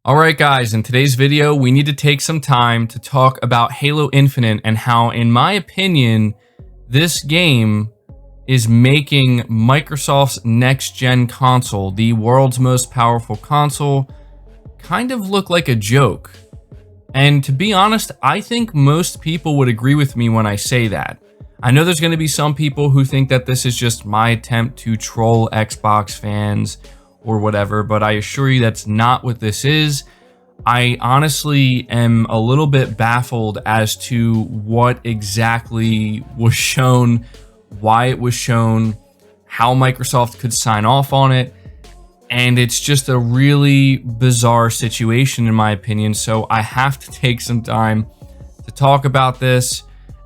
Alright guys, in today's video we need to take some time to talk about Halo Infinite and how, in my opinion, this game is making Microsoft's next-gen console, the world's most powerful console, kind of look like a joke. And to be honest, I think most people would agree with me when I say that. I know there's going to be some people who think that this is just my attempt to troll Xbox fans or whatever, but I assure you that's not what this is. I honestly am a little bit baffled as to what exactly was shown, why it was shown, how Microsoft could sign off on it, and it's just a really bizarre situation in my opinion, so I have to take some time to talk about this,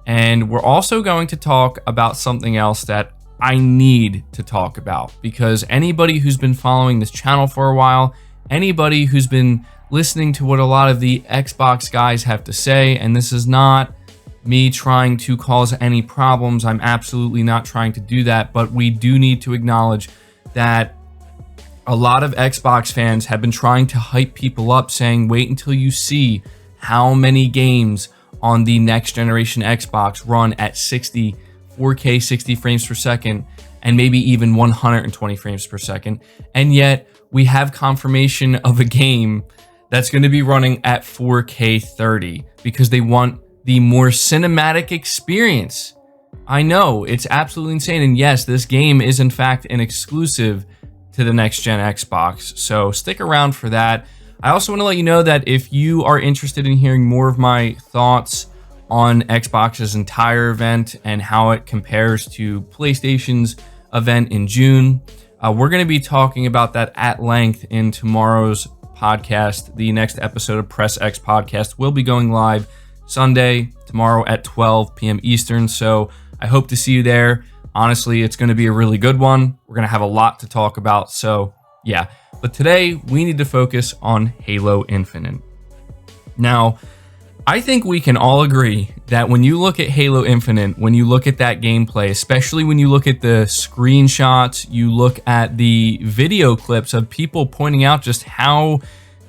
and we're also going to talk about something else that I need to talk about, because anybody who's been following this channel for a while, anybody who's been listening to what a lot of the Xbox guys have to say, and this is not me trying to cause any problems, I'm absolutely not trying to do that, but we do need to acknowledge that a lot of Xbox fans have been trying to hype people up, saying wait until you see how many games on the next generation Xbox run at 4K 60 frames per second, and maybe even 120 frames per second. And yet we have confirmation of a game that's going to be running at 4K 30 because they want the more cinematic experience. I know, it's absolutely insane. And yes, this game is in fact an exclusive to the next gen Xbox. So stick around for that. I also want to let you know that if you are interested in hearing more of my thoughts on Xbox's entire event and how it compares to PlayStation's event in June, we're going to be talking about that at length in tomorrow's podcast. The next episode of Press X Podcast will be going live Sunday, tomorrow at 12 p.m. Eastern, so I hope to see you there. Honestly, it's going to be a really good one. We're going to have a lot to talk about, so yeah. But today, we need to focus on Halo Infinite. Now, I think we can all agree that when you look at Halo Infinite, when you look at that gameplay, especially when you look at the screenshots, you look at the video clips of people pointing out just how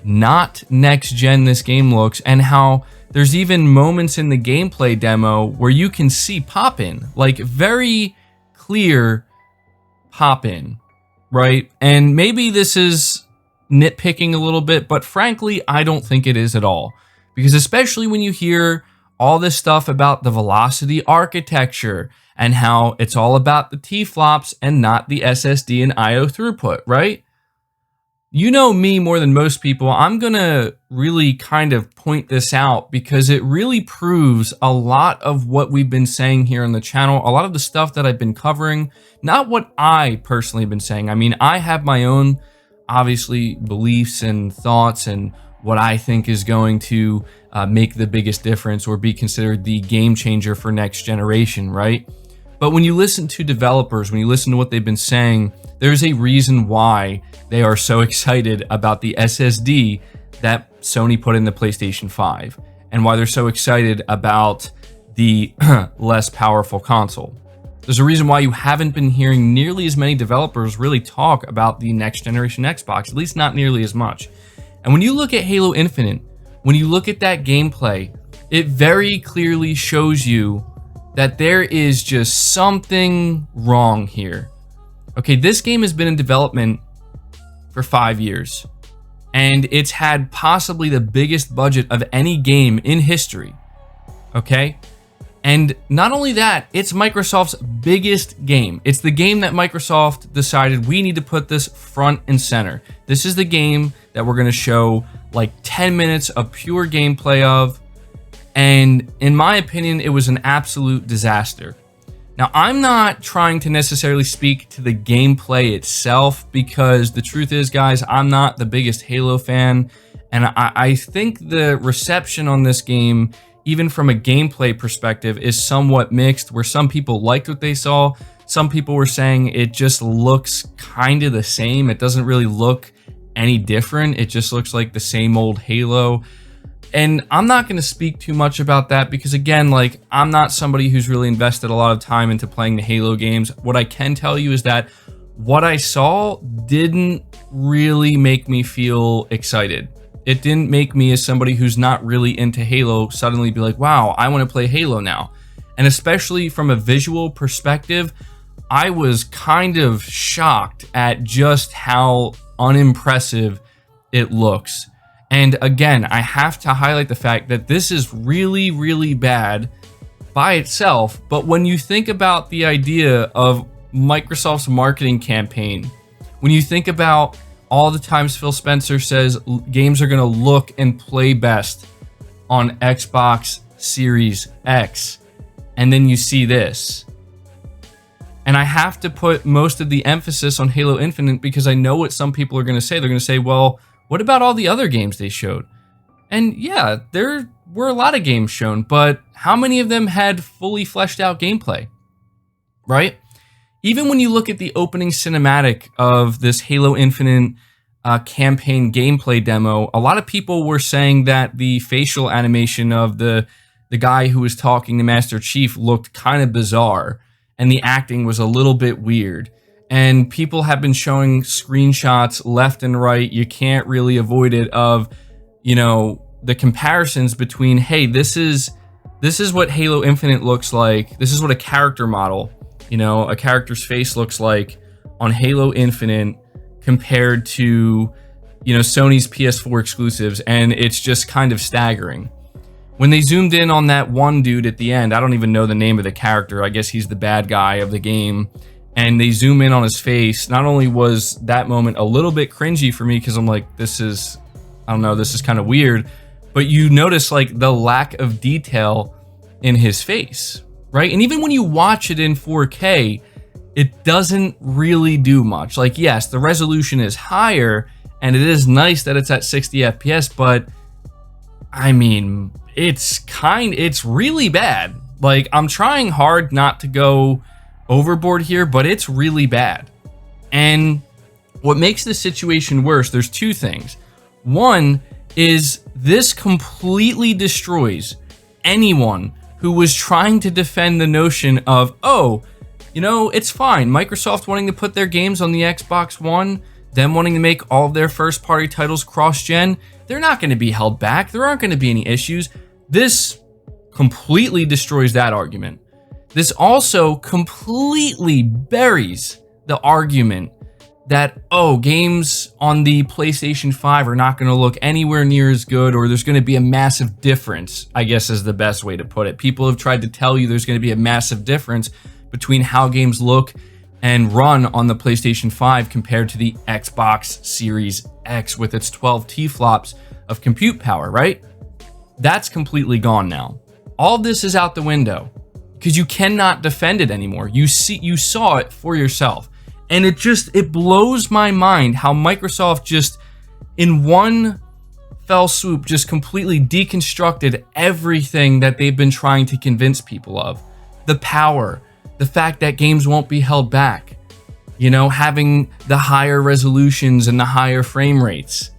not next gen this game looks, and how there's even moments in the gameplay demo where you can see pop-in, like very clear pop-in, right? And maybe this is nitpicking a little bit, but frankly, I don't think it is at all. Because especially when you hear all this stuff about the velocity architecture and how it's all about the tflops and not the SSD and IO throughput, right? You know me more than most people. I'm going to really kind of point this out because it really proves a lot of what we've been saying here on the channel, a lot of the stuff that I've been covering, not what I personally have been saying. I mean, I have my own, obviously, beliefs and thoughts and what I think is going to make the biggest difference or be considered the game changer for next generation, right? But when you listen to developers, when you listen to what they've been saying, there's a reason why they are so excited about the SSD that Sony put in the PlayStation 5 and why they're so excited about the less powerful console. There's a reason why you haven't been hearing nearly as many developers really talk about the next generation Xbox, at least not nearly as much. And when you look at Halo Infinite, when you look at that gameplay, it very clearly shows you that there is just something wrong here. Okay, this game has been in development for 5 years, and it's had possibly the biggest budget of any game in history. Okay? And not only that, it's Microsoft's biggest game. It's the game that Microsoft decided we need to put this front and center. This is the game that we're going to show like 10 minutes of pure gameplay of. And in my opinion, it was an absolute disaster. Now, I'm not trying to necessarily speak to the gameplay itself because the truth is, guys, I'm not the biggest Halo fan. And I think the reception on this game, even from a gameplay perspective, is somewhat mixed, where some people liked what they saw. Some people were saying it just looks kind of the same. It doesn't really look any different. It just looks like the same old Halo. And I'm not going to speak too much about that because, again, like, I'm not somebody who's really invested a lot of time into playing the Halo games. What I can tell you is that what I saw didn't really make me feel excited. It didn't make me, as somebody who's not really into Halo, suddenly be like, wow, I want to play Halo now. And especially from a visual perspective, I was kind of shocked at just how unimpressive it looks. And again, I have to highlight the fact that this is really, really bad by itself. But when you think about the idea of Microsoft's marketing campaign, when you think about all the times Phil Spencer says games are going to look and play best on Xbox Series X, and then you see this. And I have to put most of the emphasis on Halo Infinite because I know what some people are going to say. They're going to say, well, what about all the other games they showed? And yeah, there were a lot of games shown, but how many of them had fully fleshed out gameplay, right? Even when you look at the opening cinematic of this Halo Infinite campaign gameplay demo, a lot of people were saying that the facial animation of the guy who was talking to Master Chief looked kind of bizarre, and the acting was a little bit weird. And people have been showing screenshots left and right. You can't really avoid it of, you know, the comparisons between, hey, this is what Halo Infinite looks like. This is what a character model, you know, a character's face looks like on Halo Infinite compared to, you know, Sony's PS4 exclusives. And it's just kind of staggering. When they zoomed in on that one dude at the end, I don't even know the name of the character. I guess he's the bad guy of the game. And they zoom in on his face. Not only was that moment a little bit cringy for me because I'm like, this is kind of weird. But you notice like the lack of detail in his face, right? And even when you watch it in 4K, it doesn't really do much. Like, yes, the resolution is higher and it is nice that it's at 60 FPS, but I mean, it's really bad. Like, I'm trying hard not to go overboard here, but it's really bad. And what makes the situation worse, there's two things. One is this completely destroys anyone who was trying to defend the notion of, oh, you know, it's fine. Microsoft wanting to put their games on the Xbox One, them wanting to make all of their first-party titles cross-gen, they're not going to be held back. There aren't going to be any issues. This completely destroys that argument. This also completely buries the argument that, oh, games on the PlayStation 5 are not going to look anywhere near as good, or there's going to be a massive difference, I guess is the best way to put it. People have tried to tell you there's going to be a massive difference between how games look and run on the PlayStation 5 compared to the Xbox Series X with its 12 tflops of compute power, right? That's completely gone now. All this is out the window because you cannot defend it anymore. You saw it for yourself. And it blows my mind how Microsoft just in one fell swoop just completely deconstructed everything that they've been trying to convince people of. The power, the fact that games won't be held back, you know, having the higher resolutions and the higher frame rates,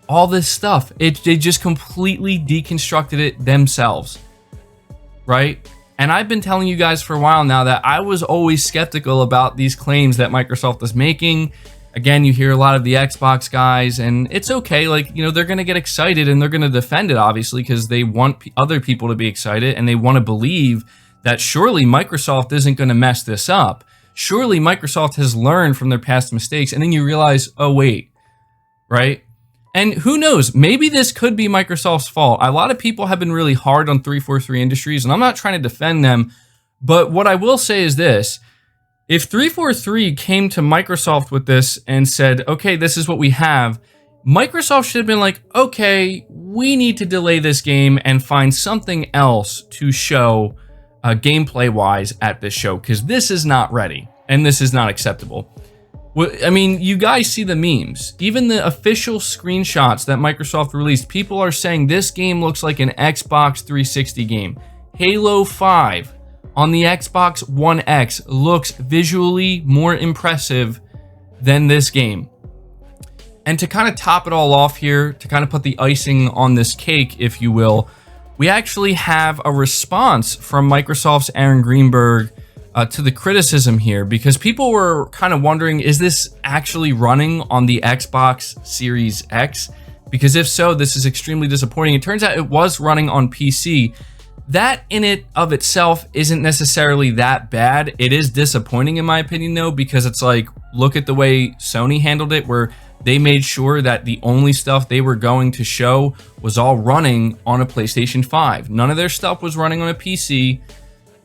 all this stuff. They just completely deconstructed it themselves, right? And I've been telling you guys for a while now that I was always skeptical about these claims that Microsoft is making. Again, you hear a lot of the Xbox guys, and it's okay. Like, you know, they're going to get excited and they're going to defend it, obviously, because they want other people to be excited and they want to believe that surely Microsoft isn't going to mess this up. Surely Microsoft has learned from their past mistakes. And then you realize, oh, wait, right? And who knows, maybe this could be Microsoft's fault. A lot of people have been really hard on 343 Industries, and I'm not trying to defend them, but what I will say is this. If 343 came to Microsoft with this and said, okay, this is what we have, Microsoft should have been like, okay, we need to delay this game and find something else to show gameplay-wise at this show, because this is not ready, and this is not acceptable. I mean, you guys see the memes. Even the official screenshots that Microsoft released, people are saying this game looks like an Xbox 360 game. Halo 5 on the Xbox One X looks visually more impressive than this game. And to kind of top it all off here, to kind of put the icing on this cake, if you will, we actually have a response from Microsoft's Arron Greenberg to the criticism here, because people were kind of wondering, is this actually running on the Xbox Series X? Because if so, this is extremely disappointing. It turns out it was running on PC. That in it of itself isn't necessarily that bad. It is disappointing in my opinion though, because it's like, look at the way Sony handled it, where they made sure that the only stuff they were going to show was all running on a PlayStation 5. None of their stuff was running on a PC.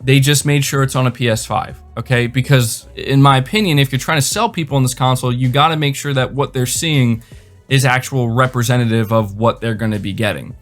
They just made sure it's on a PS5, okay? Because in my opinion, if you're trying to sell people on this console, you got to make sure that what they're seeing is actual representative of what they're going to be getting.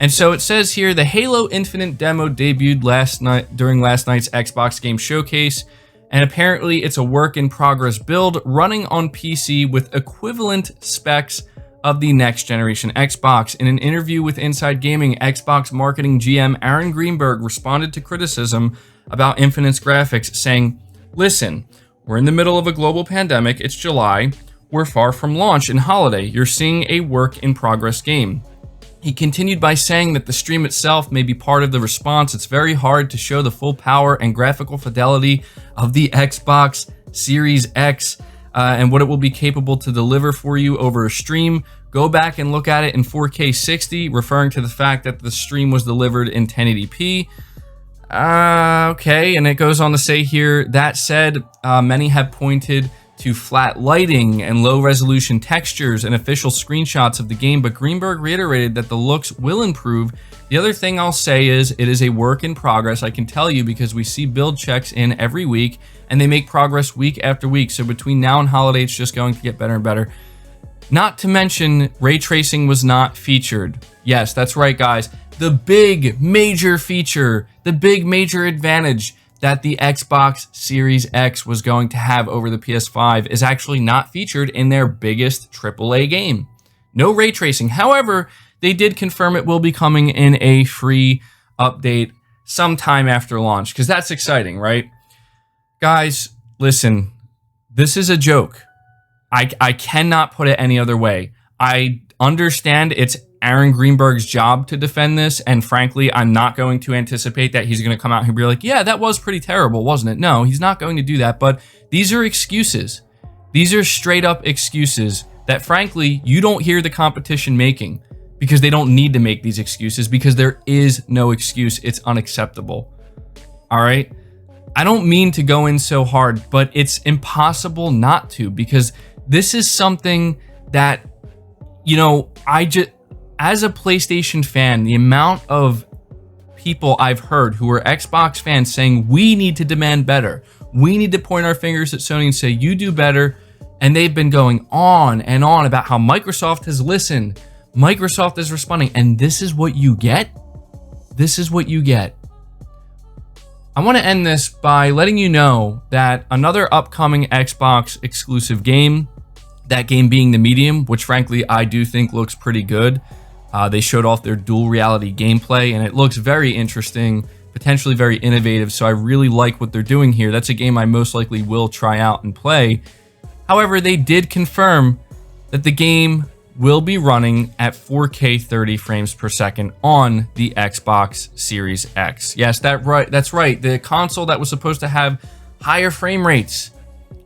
And so it says here, the Halo Infinite demo debuted during last night's Xbox Game Showcase, and apparently it's a work in progress build running on PC with equivalent specs of the next generation Xbox. In an interview with Inside Gaming, Xbox marketing GM Arron Greenberg responded to criticism about Infinite's graphics, saying, "Listen, we're in the middle of a global pandemic. It's July. We're far from launch and holiday. You're seeing a work in progress game." He continued by saying that the stream itself may be part of the response. It's very hard to show the full power and graphical fidelity of the Xbox Series X and what it will be capable to deliver for you over a stream. Go back and look at it in 4K 60, referring to the fact that the stream was delivered in 1080p. Okay, and it goes on to say here, that said, many have pointed to flat lighting and low resolution textures and official screenshots of the game, but Greenberg reiterated that the looks will improve. The other thing I'll say is it is a work in progress. I can tell you because we see build checks in every week and they make progress week after week. So between now and holiday, it's just going to get better and better. Not to mention ray tracing was not featured. Yes, that's right, guys. The big major feature, the big major advantage that the Xbox Series X was going to have over the PS5 is actually not featured in their biggest AAA game. No ray tracing. However, they did confirm it will be coming in a free update sometime after launch, because that's exciting, right? Guys, listen, this is a joke. I cannot put it any other way. I understand it's Arron Greenberg's job to defend this, and frankly, I'm not going to anticipate that he's going to come out and be like, yeah, that was pretty terrible, wasn't it? No, he's not going to do that, but these are excuses. These are straight up excuses that frankly, you don't hear the competition making, because they don't need to make these excuses, because there is no excuse. It's unacceptable. All right? I don't mean to go in so hard, but it's impossible not to, because this is something that, you know, as a PlayStation fan, the amount of people I've heard who are Xbox fans saying, we need to demand better. We need to point our fingers at Sony and say, you do better. And they've been going on and on about how Microsoft has listened. Microsoft is responding. And this is what you get? This is what you get. I want to end this by letting you know that another upcoming Xbox exclusive game, that game being The Medium, which frankly I do think looks pretty good. They showed off their dual reality gameplay, and it looks very interesting, potentially very innovative, so I really like what they're doing here. That's a game I most likely will try out and play. However, they did confirm that the game will be running at 4K 30 frames per second on the Xbox Series X. Yes, that's right. The console that was supposed to have higher frame rates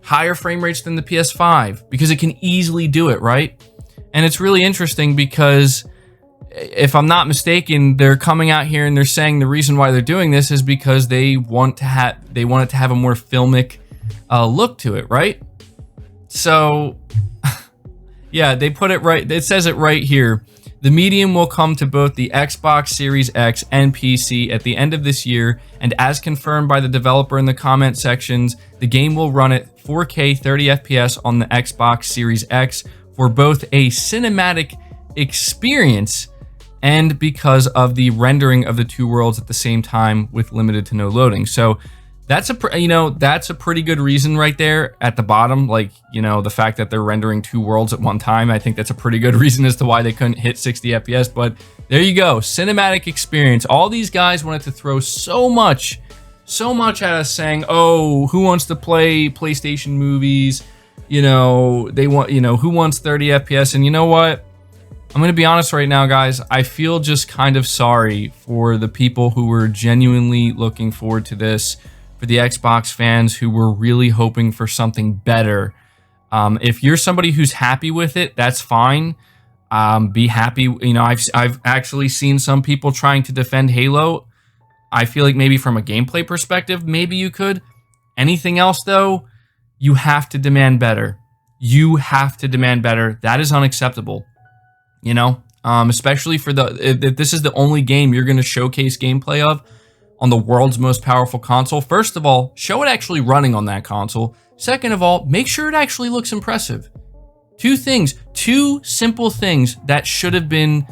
than the PS5, because it can easily do it, right? And it's really interesting because, if I'm not mistaken, they're coming out here and they're saying the reason why they're doing this is because they want it to have a more filmic look to it, right? So, yeah, they put it right. It says it right here. The Medium will come to both the Xbox Series X and PC at the end of this year, and as confirmed by the developer in the comment sections, the game will run at 4K 30 FPS on the Xbox Series X for both a cinematic experience and because of the rendering of the two worlds at the same time with limited to no loading. So that's a pretty good reason right there at the bottom. Like, the fact that they're rendering two worlds at one time, I think that's a pretty good reason as to why they couldn't hit 60 FPS. But there you go, cinematic experience. All these guys wanted to throw so much at us saying, oh, who wants to play PlayStation movies? They want, who wants 30 FPS? And you know what? I'm going to be honest right now, guys. I feel just kind of sorry for the people who were genuinely looking forward to this, for the Xbox fans who were really hoping for something better. If you're somebody who's happy with it, that's fine. Be happy. You know, I've actually seen some people trying to defend Halo. I feel like maybe from a gameplay perspective, maybe you could. Anything else, though, you have to demand better. You have to demand better. That is unacceptable. You know, especially for if this is the only game you're going to showcase gameplay of on the world's most powerful console. First of all, show it actually running on that console. Second of all, make sure it actually looks impressive. Two simple things that should have been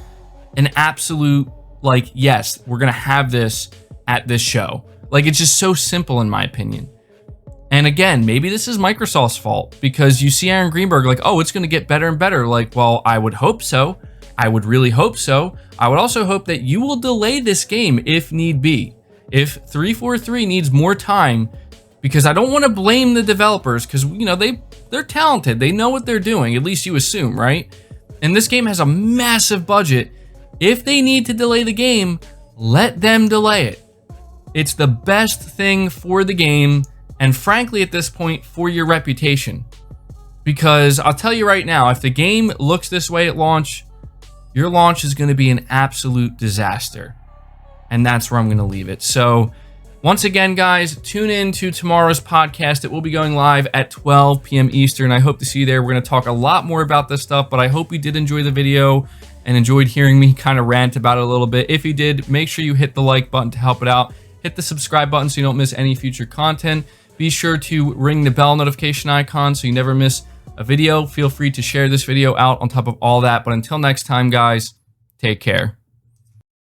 an absolute, like, yes, we're going to have this at this show. Like, it's just so simple in my opinion. And again, maybe this is Microsoft's fault, because you see Arron Greenberg like, oh, it's going to get better and better. Like, well, I would hope so. I would really hope so. I would also hope that you will delay this game if need be. If 343 needs more time, because I don't want to blame the developers, because, you know, they're talented. They know what they're doing, at least you assume, right? And this game has a massive budget. If they need to delay the game, let them delay it. It's the best thing for the game, and frankly, at this point, for your reputation. Because I'll tell you right now, if the game looks this way at launch, your launch is going to be an absolute disaster. And that's where I'm going to leave it. So, once again, guys, tune in to tomorrow's podcast. It will be going live at 12 p.m. Eastern. I hope to see you there. We're going to talk a lot more about this stuff, but I hope you did enjoy the video and enjoyed hearing me kind of rant about it a little bit. If you did, make sure you hit the like button to help it out. Hit the subscribe button so you don't miss any future content. Be sure to ring the bell notification icon so you never miss a video. Feel free to share this video out on top of all that. But until next time, guys, take care.